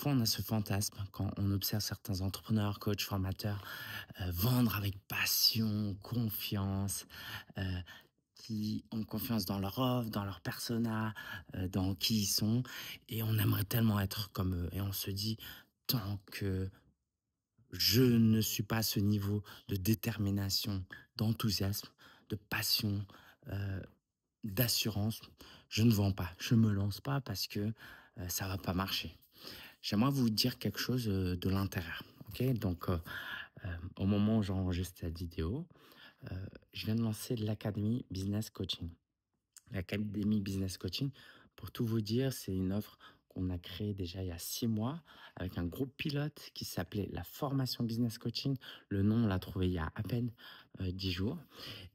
parfois, on a ce fantasme quand on observe certains entrepreneurs, coachs, formateurs, vendre avec passion, confiance, heu, qui ont confiance dans leur offre, dans leur persona, dans qui ils sont et on aimerait tellement être comme eux et on se dit: «Tant que je ne suis pas à ce niveau de détermination, d'enthousiasme, de passion, heu, d'assurance, je ne vends pas, je me lance pas parce que, ça va pas marcher». J'aimerais vous dire quelque chose, de l'intérieur, OK? Donc, au moment où j'enregistre cette vidéo, je viens de lancer l'académie Business Coaching. L'académie Business Coaching, pour tout vous dire, c'est une offre qu'on a créée déjà il y a 6 mois avec un groupe pilote qui s'appelait la formation Business Coaching. Le nom, on l'a trouvé il y a à peine, 10 jours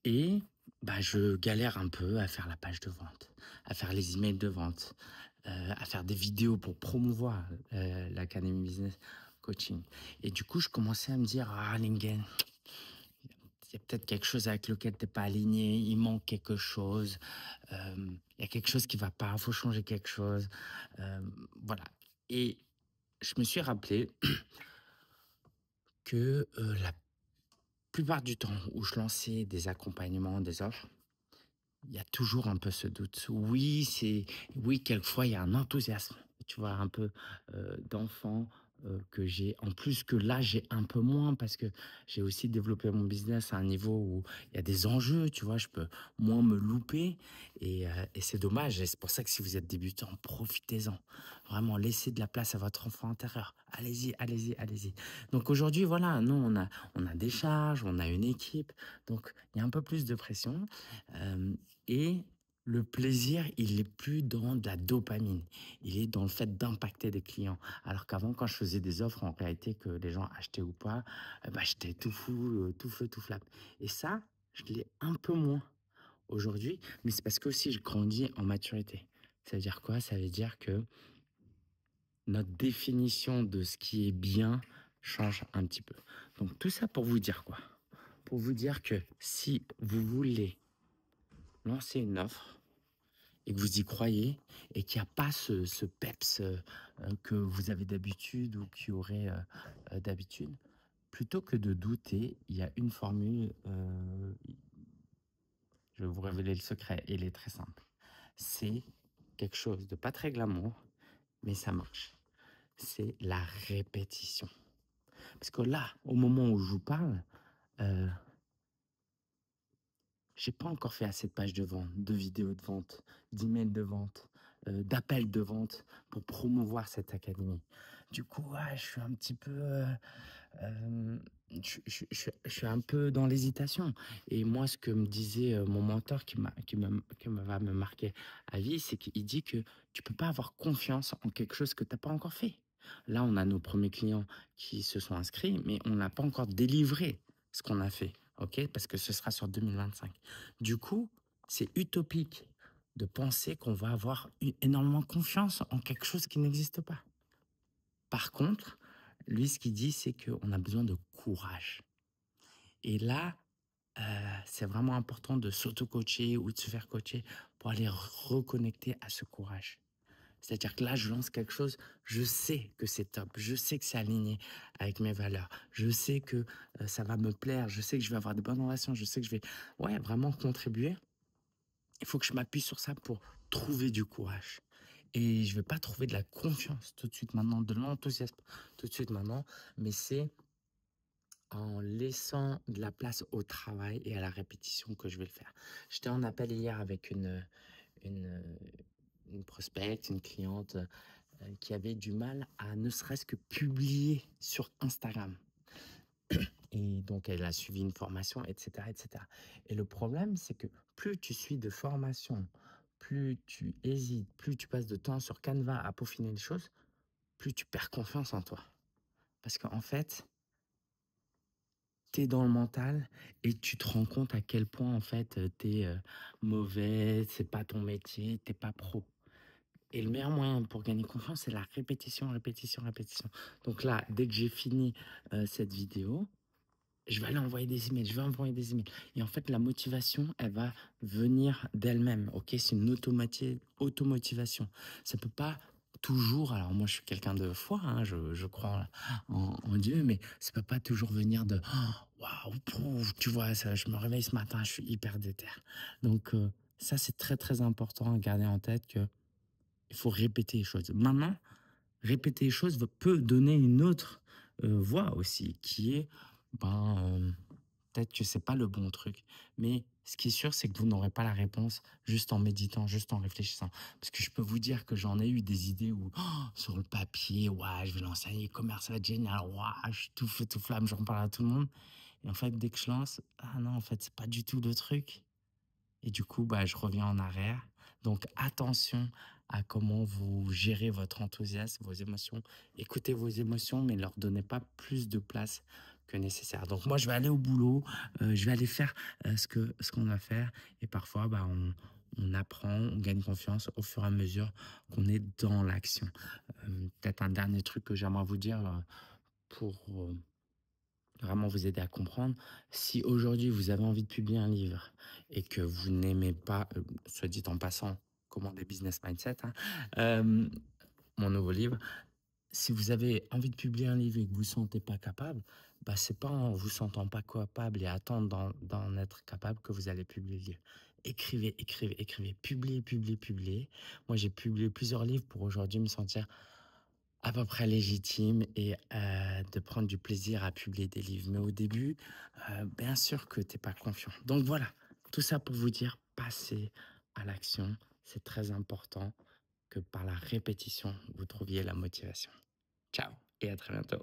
et bah, je galère un peu à faire la page de vente, à faire les emails de vente, à faire des vidéos pour promouvoir, l'académie Business Coaching et du coup, je commençais à me dire: «Ah Lingen, il y a peut-être quelque chose avec lequel tu es pas aligné, il manque quelque chose, il y a quelque chose qui va pas, faut changer quelque chose». Voilà et je me suis rappelé que, la plupart du temps où je lançais des accompagnements, des offres, il y a toujours un peu ce doute. Oui, quelquefois, il y a un enthousiasme, tu vois? Un peu, d'enfant, que j'ai en plus que là, j'ai un peu moins parce que j'ai aussi développé mon business à un niveau où il y a des enjeux, tu vois? Je peux moins me louper et c'est dommage et c'est pour ça que si vous êtes débutant, profitez-en. Vraiment, laissez de la place à votre enfant intérieur. Allez-y, allez-y, allez-y. Donc aujourd'hui, voilà, nous, on a des charges, on a une équipe, donc il y a un peu plus de pression, hem et le plaisir, il est plus dans de la dopamine. Il est dans le fait d'impacter des clients. Alors qu'avant, quand je faisais des offres, en réalité, que les gens achetaient ou pas, bah, j'étais tout fou, tout feu, tout flamme. Et ça, je l'ai un peu moins aujourd'hui, mais c'est parce que aussi je grandis en maturité. Ça veut dire quoi? Ça veut dire que notre définition de ce qui est bien change un petit peu. Donc tout ça pour vous dire quoi? Pour vous dire que si vous voulez lancer une offre, et que vous y croyez et qu'il y a pas ce peps, que vous avez d'habitude ou qu'il y aurait, d'habitude, plutôt que de douter, il y a une formule, je vais vous révéler le secret, il est très simple. C'est quelque chose de pas très glamour, mais ça marche. C'est la répétition. Parce que là, au moment où je vous parle, heu j'ai pas encore fait assez de pages de vente, de vidéos de vente, d'emails de vente, d'appels de vente pour promouvoir cette académie. Du coup, ouais, je suis un petit peu, je suis un peu dans l'hésitation et moi, ce que me disait, mon mentor qui va me marquer à vie, c'est qu'il dit que tu peux pas avoir confiance en quelque chose que tu as pas encore fait. Là, on a nos premiers clients qui se sont inscrits, mais on n'a pas encore délivré ce qu'on a fait, OK? Parce que ce sera sur 2025. Du coup, c'est utopique de penser qu'on va avoir énormément confiance en quelque chose qui n'existe pas. Par contre, lui, ce qu'il dit, c'est qu'on a besoin de courage. Et là, c'est vraiment important de s'auto-coacher ou de se faire coacher pour aller reconnecter à ce courage. C'est-à-dire que là, je lance quelque chose, je sais que c'est top, je sais que c'est aligné avec mes valeurs, je sais que ça va me plaire, je sais que je vais avoir de bonnes relations, je sais que je vais ouais, vraiment contribuer. Il faut que je m'appuie sur ça pour trouver du courage. Et je vais pas trouver de la confiance tout de suite maintenant, de l'enthousiasme tout de suite maintenant, mais c'est en laissant de la place au travail et à la répétition que je vais le faire. J'étais en appel hier avec une, une prospecte, une cliente qui avait du mal à ne serait-ce que publier sur Instagram. Et donc, elle a suivi une formation, etc., etc. Et le problème, c'est que plus tu suis de formation, plus tu hésites, plus tu passes de temps sur Canva à peaufiner les choses, plus tu perds confiance en toi. Parce qu'en fait, tu es dans le mental et tu te rends compte à quel point, en fait, tu es mauvais, c'est pas ton métier, t'es pas pro. Et le meilleur moyen pour gagner confiance, c'est la répétition, répétition, répétition. Donc là, dès que j'ai fini cette vidéo, je vais aller envoyer des emails, je vais envoyer des emails. Et en fait, la motivation, elle va venir d'elle-même. Ok, c'est une automotivation. Ça peut pas toujours, alors moi je suis quelqu'un de foi, hein, je crois en Dieu, mais ça peut pas toujours venir de waouh, pouf, tu vois, ça, je me réveille ce matin, je suis hyper déter. Donc ça, c'est très très important à garder en tête que il faut répéter les choses. Maintenant, répéter les choses peut donner une autre voie aussi, qui est ben, peut-être que c'est pas le bon truc, mais ce qui est sûr, c'est que vous n'aurez pas la réponse juste en méditant, juste en réfléchissant. Parce que je peux vous dire que j'en ai eu des idées où, sur le papier, ouais, je vais lancer un e-commerce, ça va être génial, ouais, je suis tout feu, tout flamme, j'en parle à tout le monde. Et en fait, dès que je lance, ah non, en fait, c'est pas du tout le truc. Et du coup, bah, je reviens en arrière. Donc, attention à comment vous gérez votre enthousiasme, vos émotions. Écoutez vos émotions, mais leur donnez pas plus de place que nécessaire. Donc, moi, je vais aller au boulot, je vais aller faire ce qu'on a à faire. Et parfois, bah, on apprend, on gagne confiance au fur et à mesure qu'on est dans l'action. Peut-être un dernier truc que j'aimerais vous dire pour vraiment vous aider à comprendre. Si aujourd'hui vous avez envie de publier un livre et que vous n'aimez pas, soit dit en passant, comment des business mindset, hein, euh, mon nouveau livre, si vous avez envie de publier un livre et que vous ne vous sentez pas capable, bah c'est pas en vous sentant pas capable et attendre d'en être capable que vous allez publier le livre. Écrivez, écrivez, écrivez, publiez, publiez, publiez. Moi, j'ai publié plusieurs livres pour aujourd'hui me sentir à peu près légitime et de prendre du plaisir à publier des livres. Mais au début, bien sûr que tu es pas confiant. Donc voilà, tout ça pour vous dire, passez à l'action. C'est très important que par la répétition, vous trouviez la motivation. Ciao et à très bientôt.